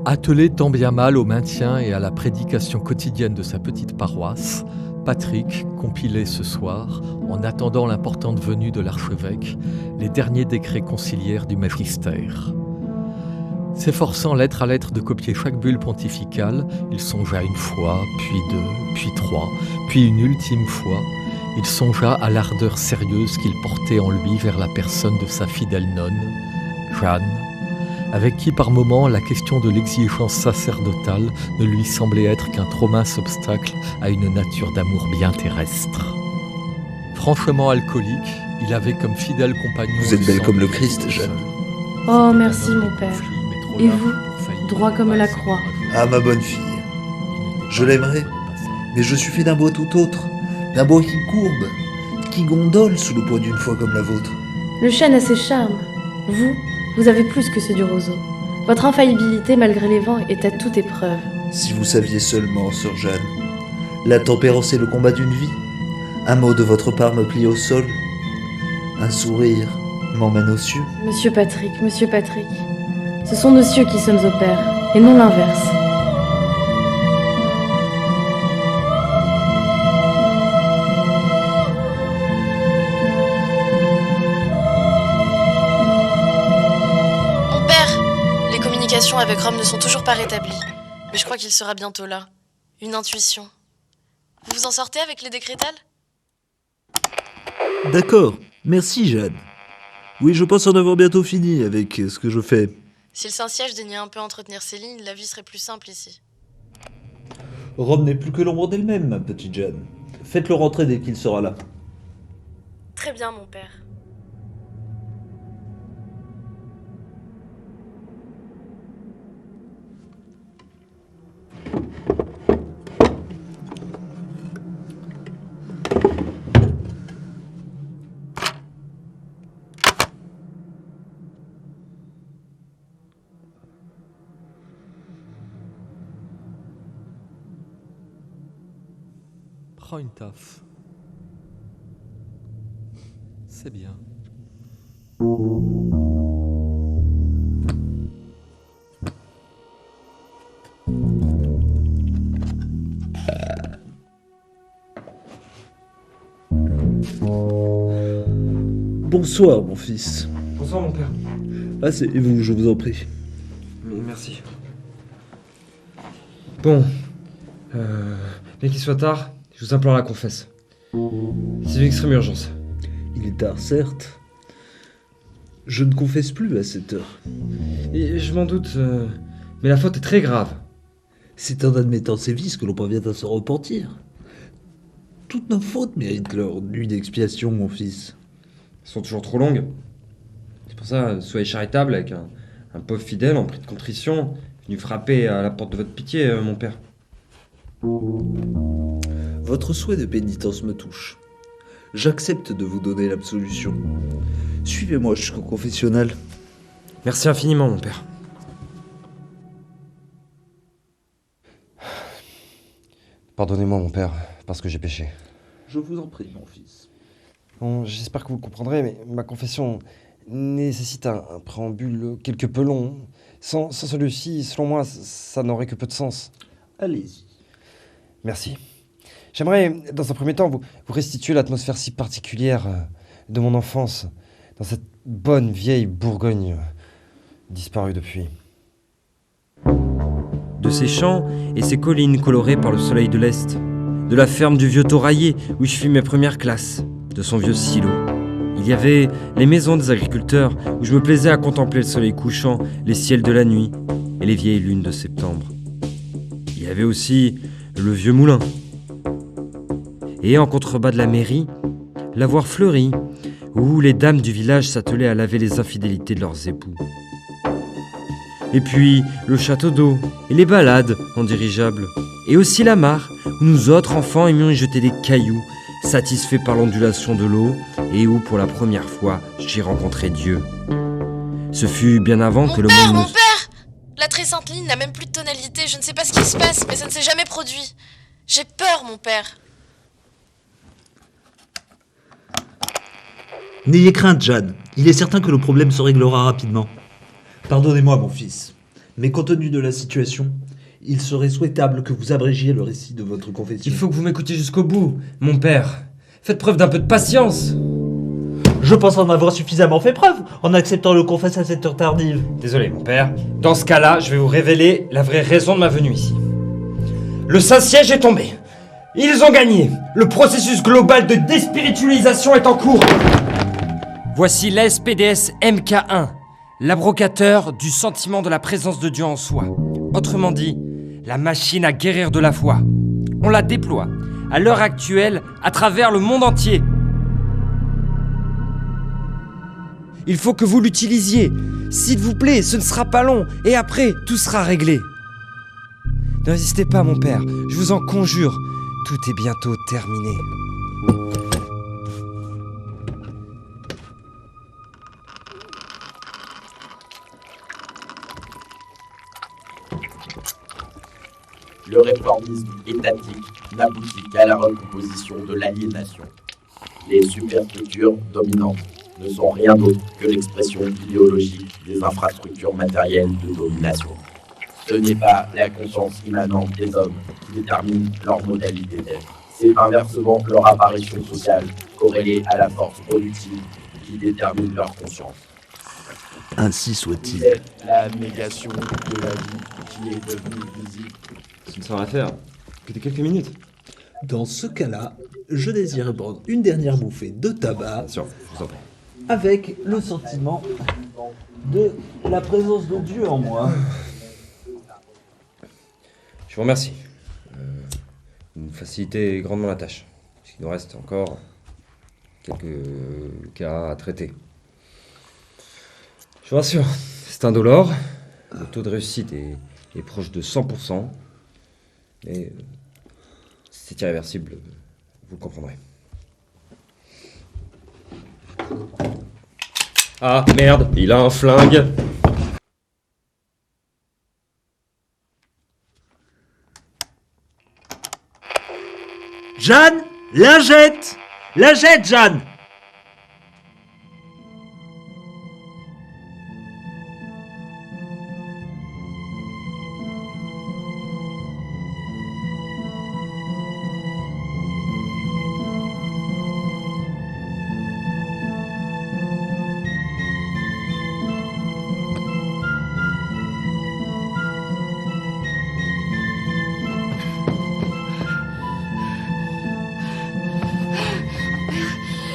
Attelé tant bien mal au maintien et à la prédication quotidienne de sa petite paroisse, Patrick compilait ce soir, en attendant l'importante venue de l'archevêque, les derniers décrets conciliaires du magistère. S'efforçant lettre à lettre de copier chaque bulle pontificale, il songea une fois, puis deux, puis trois, puis une ultime fois. Il songea à l'ardeur sérieuse qu'il portait en lui vers la personne de sa fidèle nonne, Jeanne, avec qui par moments la question de l'exigence sacerdotale ne lui semblait être qu'un trop mince obstacle à une nature d'amour bien terrestre. Franchement alcoolique, il avait comme fidèle compagnon... Vous êtes belle comme le Christ, Jeanne. Oh, merci, mon père. Et vous, droit comme la croix. Ah, ma bonne fille, je l'aimerais, mais je suis fait d'un bois tout autre, d'un bois qui courbe, qui gondole sous le poids d'une foi comme la vôtre. Le chêne a ses charmes. Vous avez plus que ceux du roseau. Votre infaillibilité, malgré les vents, est à toute épreuve. Si vous saviez seulement, sœur Jeanne, la tempérance est le combat d'une vie. Un mot de votre part me plie au sol. Un sourire m'emmène aux cieux. Monsieur Patrick, ce sont nos cieux qui sommes au père, et non l'inverse. Mon père, les communications avec Rome ne sont toujours pas rétablies, mais je crois qu'il sera bientôt là. Une intuition. Vous vous en sortez avec les décrétales ? D'accord, merci Jeanne. Oui, je pense en avoir bientôt fini avec ce que je fais. Si le Saint-Siège daignait un peu entretenir ces lignes, la vie serait plus simple ici. Rome n'est plus que l'ombre d'elle-même, ma petite Jeanne. Faites-le rentrer dès qu'il sera là. Très bien, mon père. Prends une taffe. C'est bien. Bonsoir, mon fils. Bonsoir, mon père. Asseyez-vous, je vous en prie. Merci. Bon. Bien qu'il soit tard, je vous implore la confesse. C'est une extrême urgence. Il est tard, certes. Je ne confesse plus à cette heure. Et je m'en doute, mais la faute est très grave. C'est en admettant ses vices que l'on parvient à se repentir. Toutes nos fautes méritent leur nuit d'expiation, mon fils. Elles sont toujours trop longues. C'est pour ça, soyez charitable avec un pauvre fidèle en prix de contrition, venu frapper à la porte de votre pitié, mon père. Votre souhait de pénitence me touche. J'accepte de vous donner l'absolution. Suivez-moi jusqu'au confessionnal. Merci infiniment, mon père. Pardonnez-moi, mon père, parce que j'ai péché. Je vous en prie, mon fils. Bon, j'espère que vous le comprendrez, mais ma confession nécessite un préambule quelque peu long. Sans celui-ci, selon moi, ça n'aurait que peu de sens. Allez-y. Merci. J'aimerais, dans un premier temps, vous restituer l'atmosphère si particulière de mon enfance, dans cette bonne vieille Bourgogne disparue depuis. De ces champs et ces collines colorées par le soleil de l'Est, de la ferme du vieux Tauraillé où je fis mes premières classes, de son vieux silo. Il y avait les maisons des agriculteurs où je me plaisais à contempler le soleil couchant, les ciels de la nuit et les vieilles lunes de septembre. Il y avait aussi le vieux moulin. Et en contrebas de la mairie, l'avoir fleuri, où les dames du village s'attelaient à laver les infidélités de leurs époux. Et puis le château d'eau et les balades en dirigeable. Et aussi la mare, où nous autres enfants aimions y jeter des cailloux, satisfaits par l'ondulation de l'eau, et où pour la première fois j'y rencontrai Dieu. Ce fut bien avant que le monde... Mon père! La très sainte ligne n'a même plus de tonalité, je ne sais pas ce qui se passe, mais ça ne s'est jamais produit. J'ai peur, mon père. N'ayez crainte, Jeanne. Il est certain que le problème se réglera rapidement. Pardonnez-moi, mon fils. Mais compte tenu de la situation, il serait souhaitable que vous abrégiez le récit de votre confession. Il faut que vous m'écoutiez jusqu'au bout, mon père. Faites preuve d'un peu de patience. Je pense en avoir suffisamment fait preuve en acceptant le confesse à cette heure tardive. Désolé, mon père. Dans ce cas-là, je vais vous révéler la vraie raison de ma venue ici. Le Saint-Siège est tombé. Ils ont gagné. Le processus global de déspiritualisation est en cours. Voici l'SPDS MK1, l'abrogateur du sentiment de la présence de Dieu en soi. Autrement dit, la machine à guérir de la foi. On la déploie, à l'heure actuelle, à travers le monde entier. Il faut que vous l'utilisiez. S'il vous plaît, ce ne sera pas long. Et après, tout sera réglé. Ne résistez pas, mon père. Je vous en conjure. Tout est bientôt terminé. Le réformisme étatique n'aboutit qu'à la recomposition de l'aliénation. Les superstructures dominantes ne sont rien d'autre que l'expression idéologique des infrastructures matérielles de domination. Ce n'est pas la conscience immanente des hommes qui détermine leur modalité d'être. C'est inversement leur apparition sociale, corrélée à la force productive, qui détermine leur conscience. Ainsi soit-il. C'est la négation de la vie qui est devenue visible. Ce ne sera à faire que de quelques minutes. Dans ce cas-là, je désire prendre une dernière bouffée de tabac Bien sûr, je vous en prie. avec le sentiment de la présence de Dieu en moi. Je vous remercie. Vous me facilitez grandement la tâche. Puisqu'il nous reste encore quelques cas à traiter. Je vous rassure, c'est indolore. Le taux de réussite est proche de 100%. Mais c'est irréversible, vous le comprendrez. Ah, merde, il a un flingue. Jeanne, lingette! Lingette, Jeanne!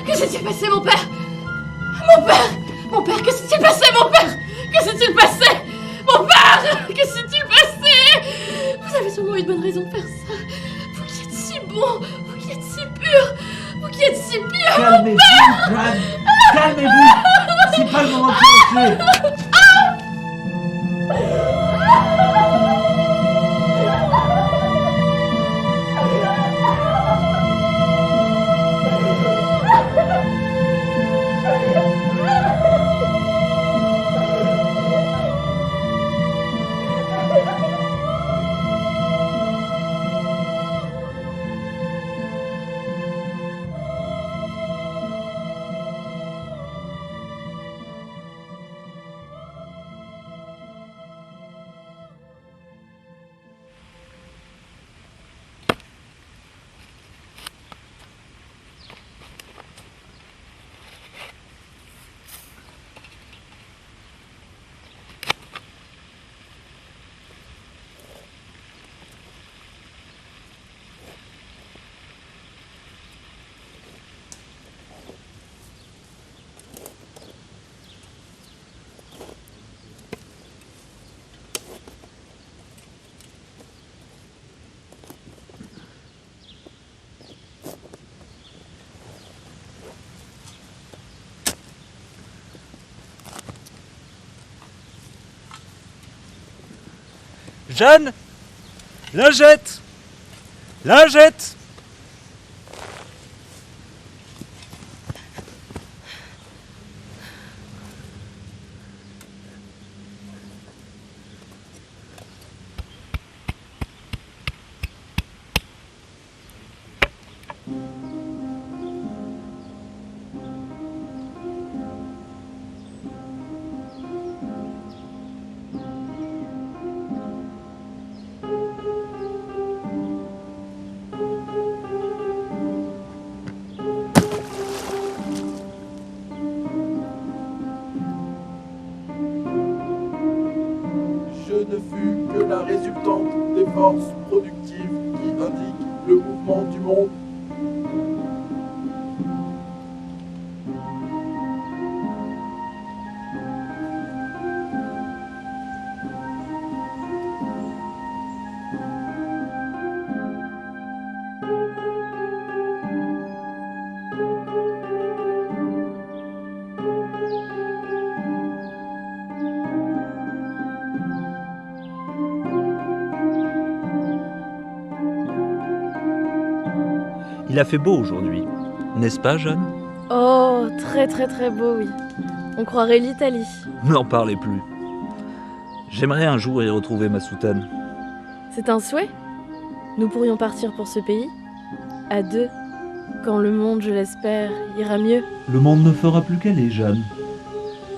Que s'est-il passé, mon père? Mon père! Mon père, que s'est-il passé, mon père? Que s'est-il passé? Mon père! Que s'est-il passé? Vous avez sûrement eu de bonnes raisons de faire ça. Vous qui êtes si bon, vous qui êtes si pur, vous qui êtes si pur, Calmez-vous, Jeanne! Calmez-vous! C'est pas le moment de prononcer! Jeanne! Lingette! Lingette! ne fut que la résultante des forces productives qui indiquent le mouvement du monde. Il a fait beau aujourd'hui, n'est-ce pas, Jeanne? Oh, très très très beau, oui. On croirait l'Italie. N'en parlez plus. J'aimerais un jour y retrouver ma soutane. C'est un souhait? Nous pourrions partir pour ce pays, à deux, quand le monde, je l'espère, ira mieux. Le monde ne fera plus qu'aller, Jeanne.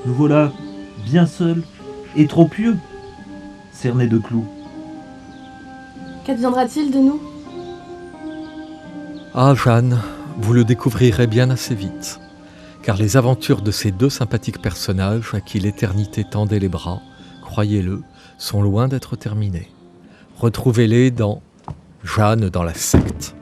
Nous voilà bien seuls et trop pieux, cernés de clous. Qu'adviendra-t-il de nous? Ah Jeanne, vous le découvrirez bien assez vite, car les aventures de ces deux sympathiques personnages à qui l'éternité tendait les bras, croyez-le, sont loin d'être terminées. Retrouvez-les dans Jeanne dans la secte.